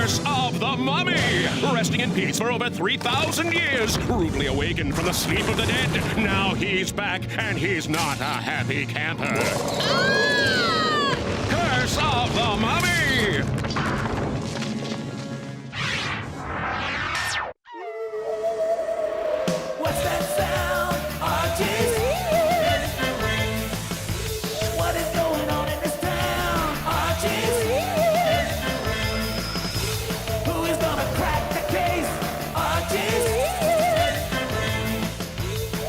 Curse of the Mummy! Resting in peace for over 3,000 years, rudely awakened from the sleep of the dead. Now he's back, and he's not a happy camper. Ah! Curse of the Mummy! What's that sound? Archie's Mysteries. What is going on in this town? Archie's Mysteries. Who is gonna crack the case? Archie's Mysteries.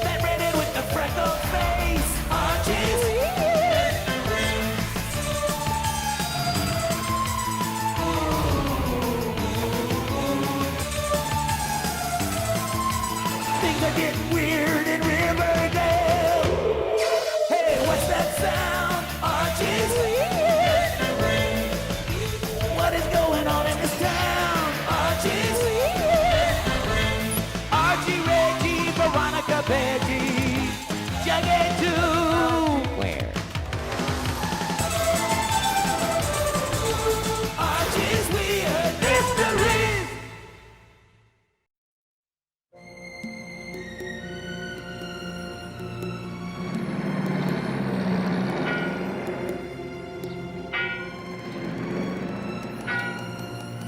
That redhead with the freckled face. Archie's Things are getting weird in Riverdale. Hey, what's that sound? Archie's Mysteries. What is going on in this town? Archie's Mysteries. Archie, Reggie, Veronica, Reggie, Jughead too. Where? Archie's Weird Mysteries.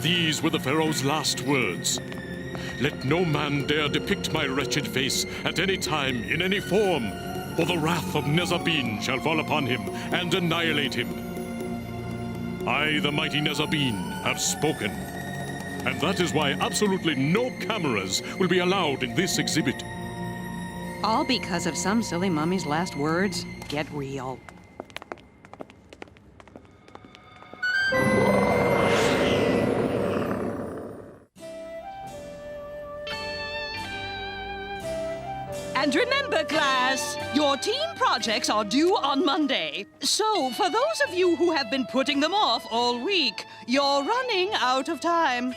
These were the Pharaoh's last words. Let no man dare depict my wretched face at any time, in any form, or the wrath of Nezabin shall fall upon him and annihilate him. I, the mighty Nezabin, have spoken. And that is why absolutely no cameras will be allowed in this exhibit. All because of some silly mummy's last words? Get real. And remember, class, your team projects are due on Monday. So, for those of you who have been putting them off all week, you're running out of time.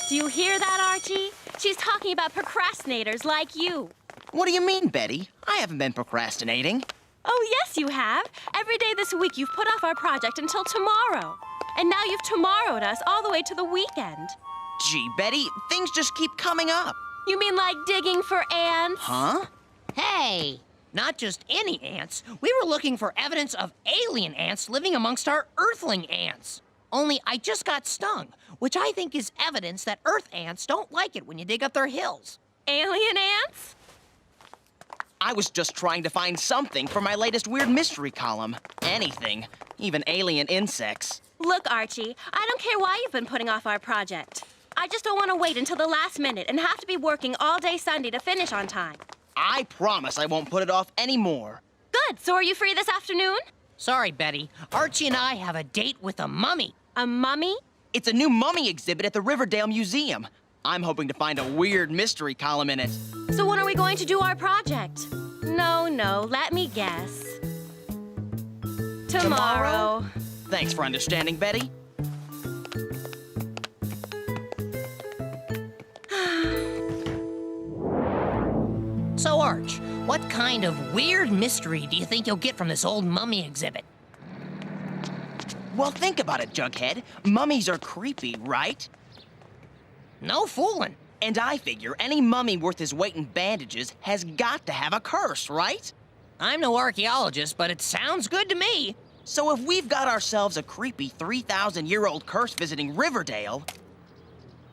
Do you hear that, Archie? She's talking about procrastinators like you. What do you mean, Betty? I haven't been procrastinating. Oh, yes, you have. Every day this week you've put off our project until tomorrow. And now you've tomorrowed us all the way to the weekend. Gee, Betty, things just keep coming up. You mean like digging for ants? Huh? Hey, not just any ants. We were looking for evidence of alien ants living amongst our earthling ants. Only I just got stung, which I think is evidence that earth ants don't like it when you dig up their hills. Alien ants? I was just trying to find something for my latest weird mystery column. Anything. Even alien insects. Look, Archie, I don't care why you've been putting off our project. I just don't want to wait until the last minute and have to be working all day Sunday to finish on time. I promise I won't put it off anymore. Good. So are you free this afternoon? Sorry, Betty. Archie and I have a date with a mummy. A mummy? It's a new mummy exhibit at the Riverdale Museum. I'm hoping to find a weird mystery column in it. So when are we going to do our project? No, let me guess. Tomorrow. Thanks for understanding, Betty. So, Arch, what kind of weird mystery do you think you'll get from this old mummy exhibit? Well, think about it, Jughead. Mummies are creepy, right? No fooling. And I figure any mummy worth his weight in bandages has got to have a curse, right? I'm no archaeologist, but it sounds good to me. So if we've got ourselves a creepy 3,000-year-old curse visiting Riverdale...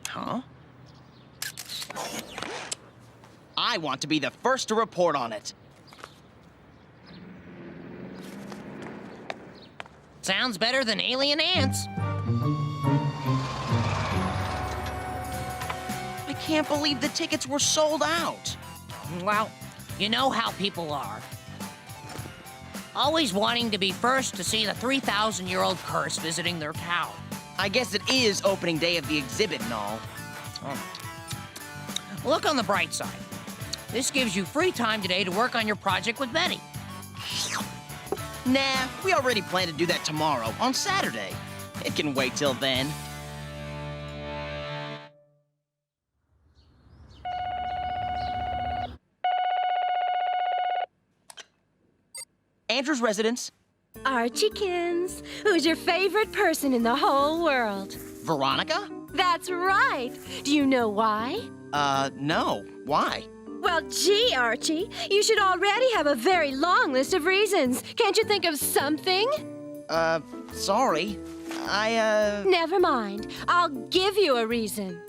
Huh? I want to be the first to report on it. Sounds better than alien ants. I can't believe the tickets were sold out. Well, you know how people are. Always wanting to be first to see the 3,000-year-old curse visiting their town. I guess it is opening day of the exhibit and all. Look on the bright side. This gives you free time today to work on your project with Betty. Nah, we already plan to do that tomorrow, on Saturday. It can wait till then. Andrews' residence. Archiekins, who's your favorite person in the whole world? Veronica? That's right. Do you know why? No. Why? Well, gee, Archie, you should already have a very long list of reasons. Can't you think of something? Sorry. Never mind. I'll give you a reason.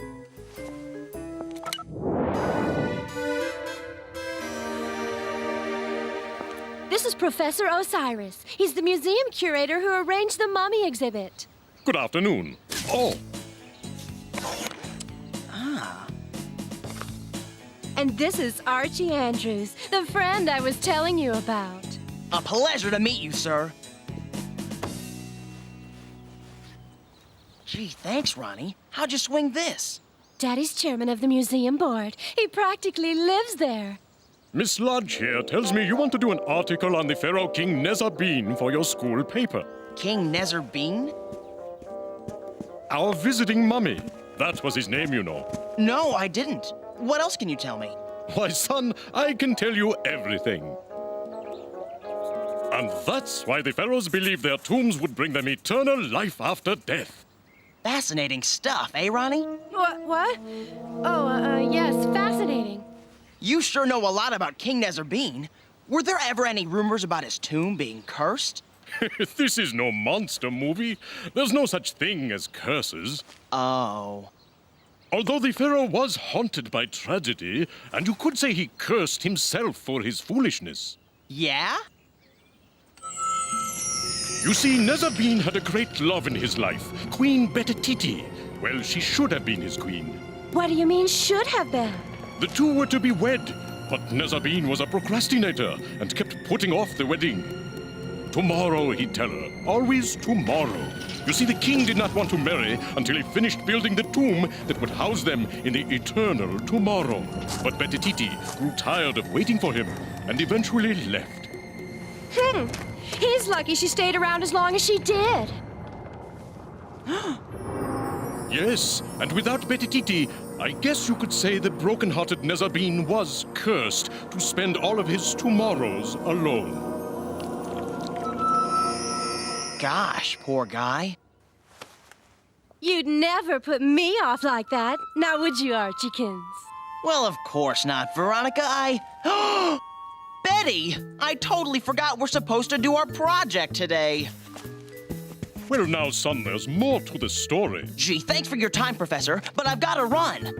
This is Professor Osiris. He's the museum curator who arranged the mummy exhibit. Good afternoon. Oh, And this is Archie Andrews, the friend I was telling you about. A pleasure to meet you, sir. Gee, thanks, Ronnie. How'd you swing this? Daddy's chairman of the museum board. He practically lives there. Miss Lodge here tells me you want to do an article on the Pharaoh King Nezabin for your school paper. King Nezabin? Our visiting mummy. That was his name, you know. No, I didn't. What else can you tell me? Why, son, I can tell you everything. And that's why the pharaohs believed their tombs would bring them eternal life after death. Fascinating stuff, eh, Ronnie? What? Oh, yes, fascinating. You sure know a lot about King Nezabin. Were there ever any rumors about his tomb being cursed? This is no monster movie. There's no such thing as curses. Oh. Although the pharaoh was haunted by tragedy, and you could say he cursed himself for his foolishness. Yeah? You see, Nezabin had a great love in his life, Queen Betetiti. Well, she should have been his queen. What do you mean should have been? The two were to be wed, but Nezabin was a procrastinator and kept putting off the wedding. Tomorrow, he'd tell her. Always tomorrow. You see, the king did not want to marry until he finished building the tomb that would house them in the eternal tomorrow. But Betetiti grew tired of waiting for him and eventually left. He's lucky she stayed around as long as she did. Yes, and without Betetiti, I guess you could say the broken-hearted Nezabin was cursed to spend all of his tomorrows alone. Gosh, poor guy. You'd never put me off like that, now would you, Archiekins? Well, of course not, Veronica. Betty! I totally forgot we're supposed to do our project today. Well, now, son, there's more to the story. Gee, thanks for your time, Professor, but I've got to run.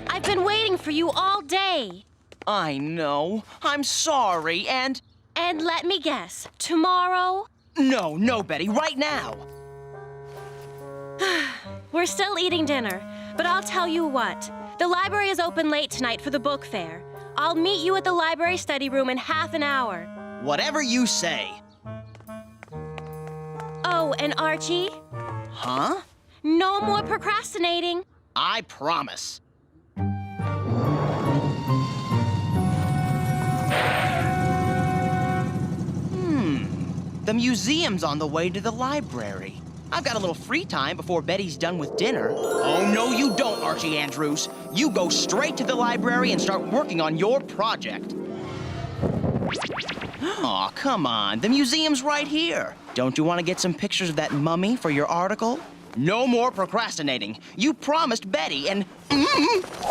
I've been waiting for you all day. I know. I'm sorry, and... And let me guess, tomorrow? No, Betty, right now. We're still eating dinner, but I'll tell you what. The library is open late tonight for the book fair. I'll meet you at the library study room in half an hour. Whatever you say. Oh, and Archie? Huh? No more procrastinating. I promise. The museum's on the way to the library. I've got a little free time before Betty's done with dinner. Oh, no, you don't, Archie Andrews. You go straight to the library and start working on your project. Aw, come on. The museum's right here. Don't you want to get some pictures of that mummy for your article? No more procrastinating. You promised Betty and...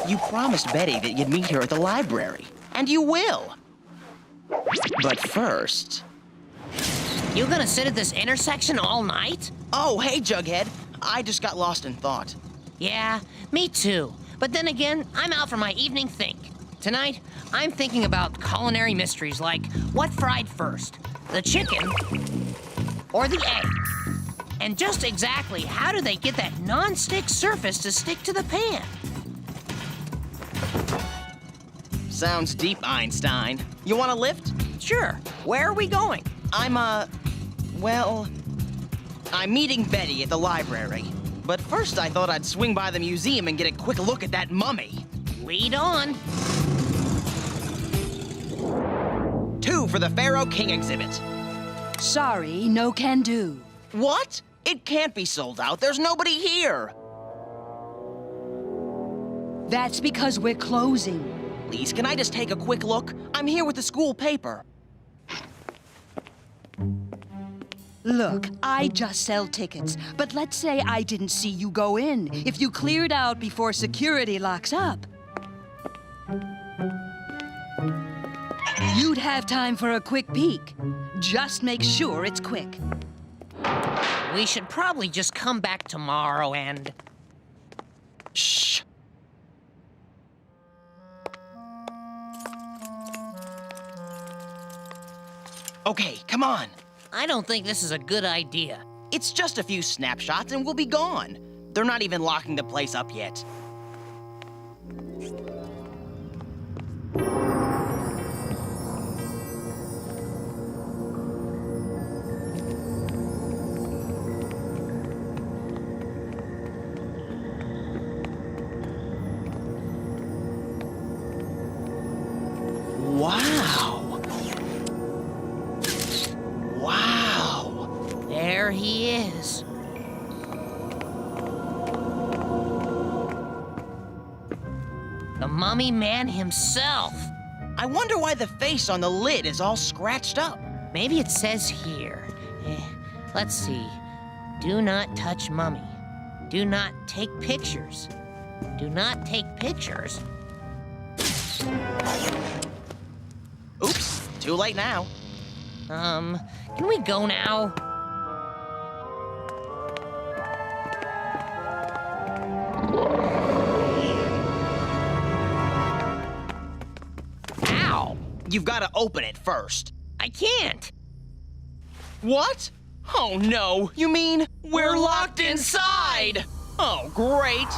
You promised Betty that you'd meet her at the library. And you will. But first... You gonna sit at this intersection all night? Oh, hey, Jughead. I just got lost in thought. Yeah, me too. But then again, I'm out for my evening think. Tonight, I'm thinking about culinary mysteries like what fried first, the chicken or the egg? And just exactly how do they get that non-stick surface to stick to the pan? Sounds deep, Einstein. You want a lift? Sure. Where are we going? I'm meeting Betty at the library. But first I thought I'd swing by the museum and get a quick look at that mummy. Lead on. 2 for the Pharaoh King exhibit. Sorry, no can do. What? It can't be sold out. There's nobody here. That's because we're closing. Please, can I just take a quick look? I'm here with the school paper. Look, I just sell tickets, but let's say I didn't see you go in. If you cleared out before security locks up, you'd have time for a quick peek. Just make sure it's quick. We should probably just come back tomorrow and... Shh. Okay, come on. I don't think this is a good idea. It's just a few snapshots and we'll be gone. They're not even locking the place up yet. Wow. Wow. There he is. The mummy man himself. I wonder why the face on the lid is all scratched up. Maybe it says here. Let's see. Do not touch mummy. Do not take pictures. Do not take pictures. Oops, too late now. Can we go now? Ow! You've got to open it first. I can't. What? Oh no, you mean we're locked inside? Oh, great.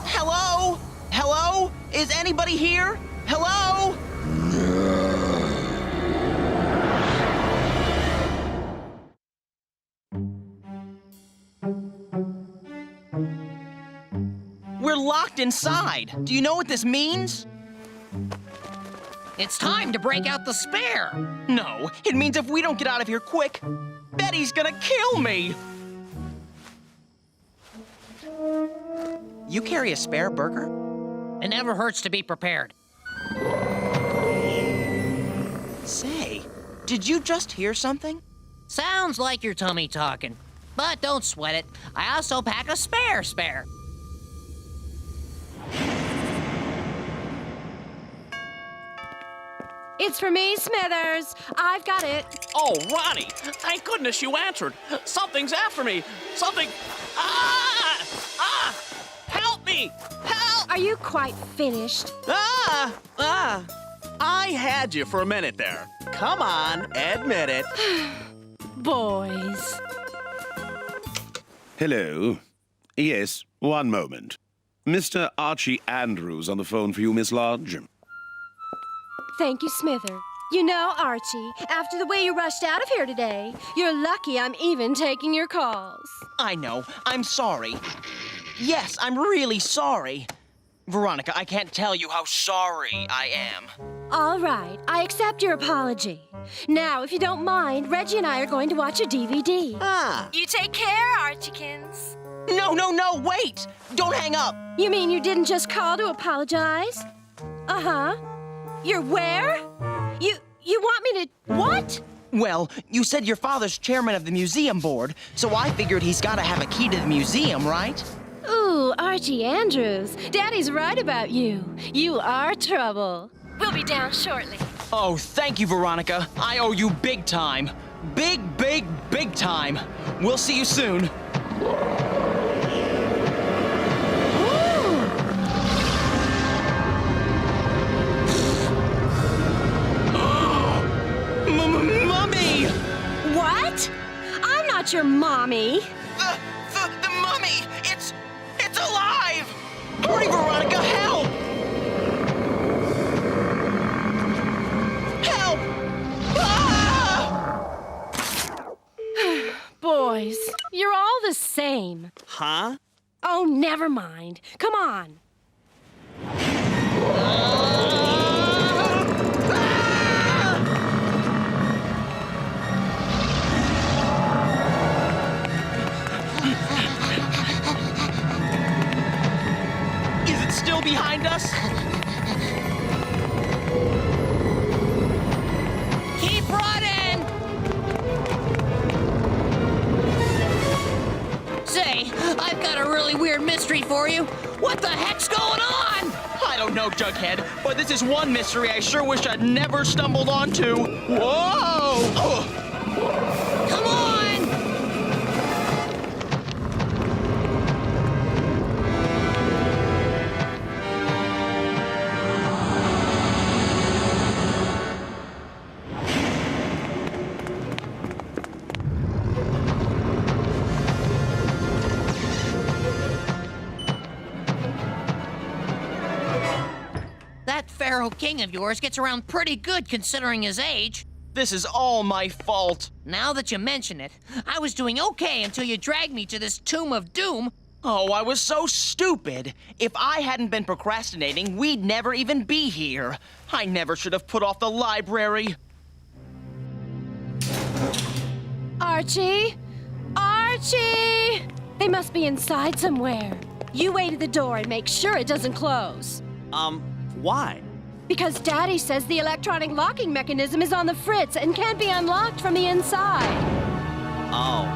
Hello? Hello? Is anybody here? Hello? We're locked inside. Do you know what this means? It's time to break out the spare. No, it means if we don't get out of here quick, Betty's gonna kill me. You carry a spare burger? It never hurts to be prepared. Say, did you just hear something? Sounds like your tummy talking. But don't sweat it. I also pack a spare. It's for me, Smithers. I've got it. Oh, Ronnie! Thank goodness you answered. Something's after me. Something. Ah! Ah! Help me! Help! Are you quite finished? Ah! Ah! I had you for a minute there. Come on, admit it. Boys. Hello. Yes, one moment. Mr. Archie Andrews on the phone for you, Miss Lodge. Thank you, Smither. You know, Archie, after the way you rushed out of here today, you're lucky I'm even taking your calls. I know. I'm sorry. Yes, I'm really sorry. Veronica, I can't tell you how sorry I am. All right, I accept your apology. Now, if you don't mind, Reggie and I are going to watch a DVD. Ah! You take care, Archiekins. No, wait! Don't hang up! You mean you didn't just call to apologize? Uh-huh. You're where? You want me to... what? Well, you said your father's chairman of the museum board, so I figured he's gotta have a key to the museum, right? Ooh, Archie Andrews. Daddy's right about you. You are trouble. We'll be down shortly. Oh, thank you, Veronica. I owe you big time. Big time. We'll see you soon. Mummy! What? I'm not your mommy. The mummy! It's alive! Hurry, Veronica, help! Help! Ah! Boys, you're all the same. Huh? Oh, never mind. Come on. Is it still behind us? Keep running! Say, I've got a really weird mystery for you. What the heck's going on? I don't know, Jughead, but this is one mystery I sure wish I'd never stumbled onto. Whoa! Come on! That Pharaoh King of yours gets around pretty good considering his age. This is all my fault. Now that you mention it, I was doing okay until you dragged me to this tomb of doom. Oh, I was so stupid. If I hadn't been procrastinating, we'd never even be here. I never should have put off the library. Archie? Archie! They must be inside somewhere. You wait at the door and make sure it doesn't close. Why? Because Daddy says the electronic locking mechanism is on the fritz and can't be unlocked from the inside. Oh.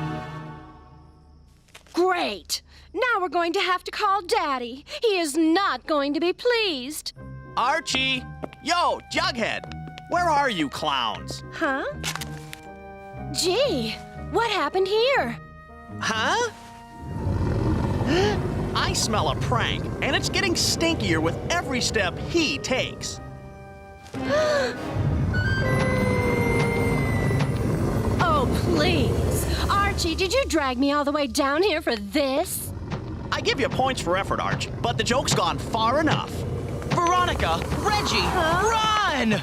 Great! Now we're going to have to call Daddy. He is not going to be pleased. Archie! Yo, Jughead! Where are you clowns? Huh? Gee, what happened here? Huh? I smell a prank, and it's getting stinkier with every step he takes. Oh, please. Archie, did you drag me all the way down here for this? I give you points for effort, Arch, but the joke's gone far enough. Veronica! Reggie! Run!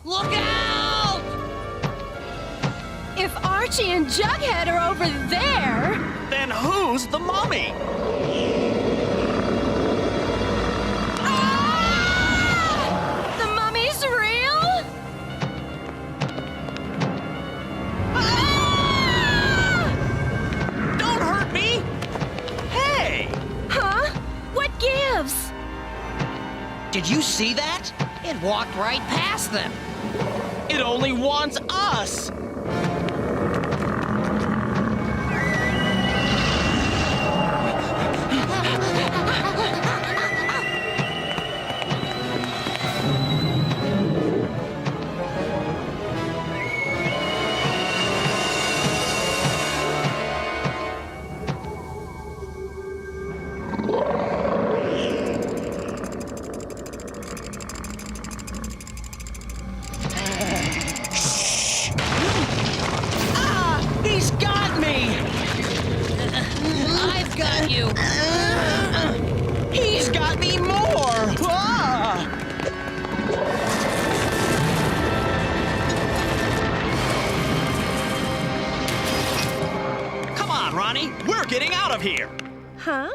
Look out! If Archie and Jughead are over there... Then who's the mummy? Ah! The mummy's real? Ah! Don't hurt me! Hey! Huh? What gives? Did you see that? It walked right past them. It only wants us! He's got me! I've got you. He's got me more! Ah! Come on, Ronnie, we're getting out of here! Huh?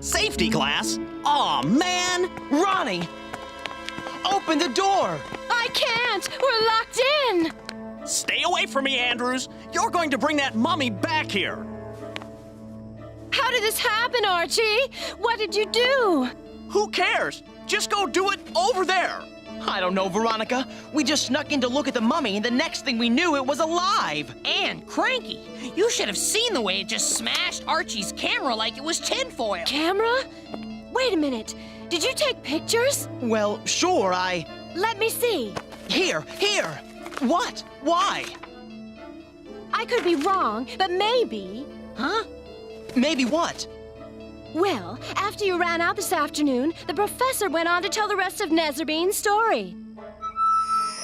Safety glass? Aw, man! Ronnie! Open the door! I can't! We're locked in! Stay away from me, Andrews! You're going to bring that mummy back here! How did this happen, Archie? What did you do? Who cares? Just go do it over there! I don't know, Veronica. We just snuck in to look at the mummy, and the next thing we knew, it was alive! And cranky. You should have seen the way it just smashed Archie's camera like it was tinfoil. Camera? Wait a minute. Did you take pictures? Well, sure, Let me see. Here! What? Why? I could be wrong, but maybe. Huh? Maybe what? Well, after you ran out this afternoon, the professor went on to tell the rest of Nezerbean's story.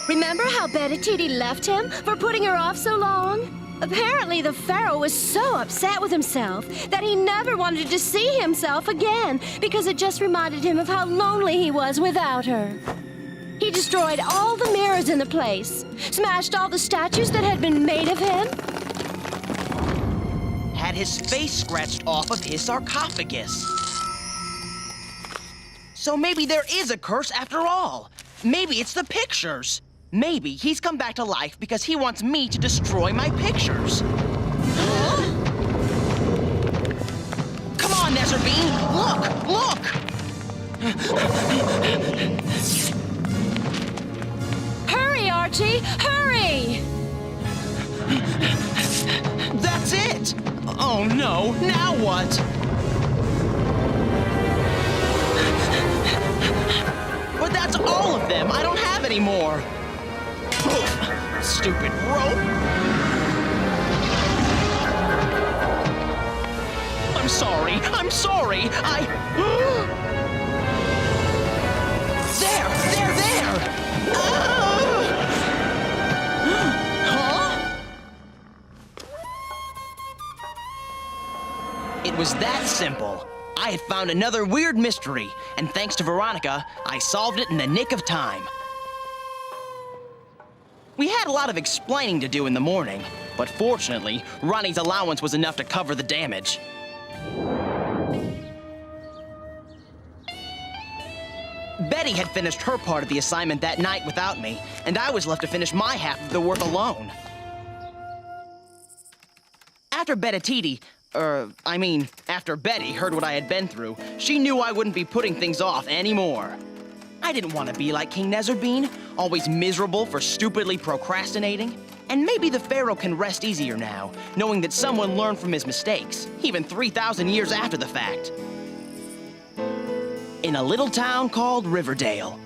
Remember how Betty left him for putting her off so long? Apparently, the Pharaoh was so upset with himself that he never wanted to see himself again because it just reminded him of how lonely he was without her. He destroyed all the mirrors in the place, smashed all the statues that had been made of him. Had his face scratched off of his sarcophagus. So maybe there is a curse after all. Maybe it's the pictures. Maybe he's come back to life because he wants me to destroy my pictures. Come on, on, Nezerbean! Look! Hurry, Archie! Hurry! That's it! Oh no, now what? But that's all of them! I don't have any more! Oh, stupid rope! I'm sorry! There! Huh? It was that simple. I had found another weird mystery, and thanks to Veronica, I solved it in the nick of time. We had a lot of explaining to do in the morning, but fortunately, Ronnie's allowance was enough to cover the damage. Betty had finished her part of the assignment that night without me, and I was left to finish my half of the work alone. After after Betty heard what I had been through, she knew I wouldn't be putting things off anymore. I didn't want to be like King Nezerbean, always miserable for stupidly procrastinating. And maybe the Pharaoh can rest easier now, knowing that someone learned from his mistakes, even 3,000 years after the fact. In a little town called Riverdale,